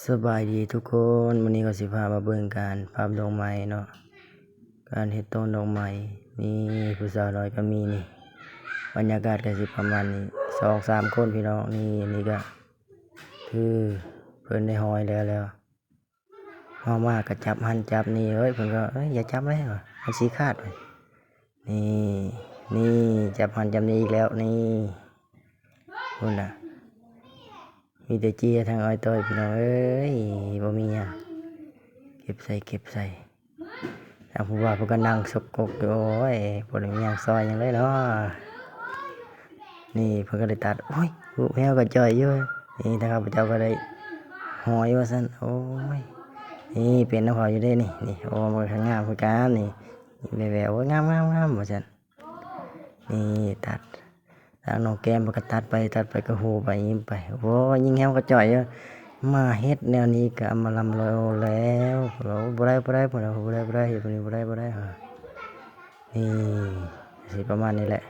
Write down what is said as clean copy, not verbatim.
สบายดีทุกคนวันนี้ก็สิพามาเบิ่งการพับดอกไม้เนาะการเฮ็ดต้นดอกไม้นี่ผู้สาวน้อยก็มีนี่บรรยากาศก็สิประมาณนี้2-3คนพี่น้องนี่ก็คือเพิ่นได้ห้อยแล้วเฮามาก็จับหันจับนี่เอ้ยเพิ่นก็อย่าจับเลยว่ะมันสิขาดเว้ยนี่จับหันจับนี่อีกแล้วนี่พุ่นน่ะมีแต่เจียทางอ้อยต้อยพี่น้องเอ้ยบ่มีหยังเก็บใส่ทางผู้ว่าเพิ่นก็นั่งสกกอยู่โอ้ยบ่ได้มีหยังซอยหยังเลยเนาะนี่เพิ่นก็ได้ตัดโอ้ยลูกแมวก็จ่อยอยู่นี่ทางข้าพเจ้าก็ได้ห้อยว่าซั่นโอ้ยนี่เป็นน้ำเขาอยู่เด้นี่โอ้มันก็งามคือกันนี่แหววๆโอ้ยงามว่าซั่นนี่ตัดทางน้องแก้มเพิ่นก็ตัดไปก็โหไปยิ้มไปโอ้ยยิงแฮวก็จ่อยอยู่มาเฮ็ดแนวนี้ก็อำมาลำแล้วเราบ่ได้เฮ็ดแบบนี้บ่ได้นี่สิประมาณนี้แหละ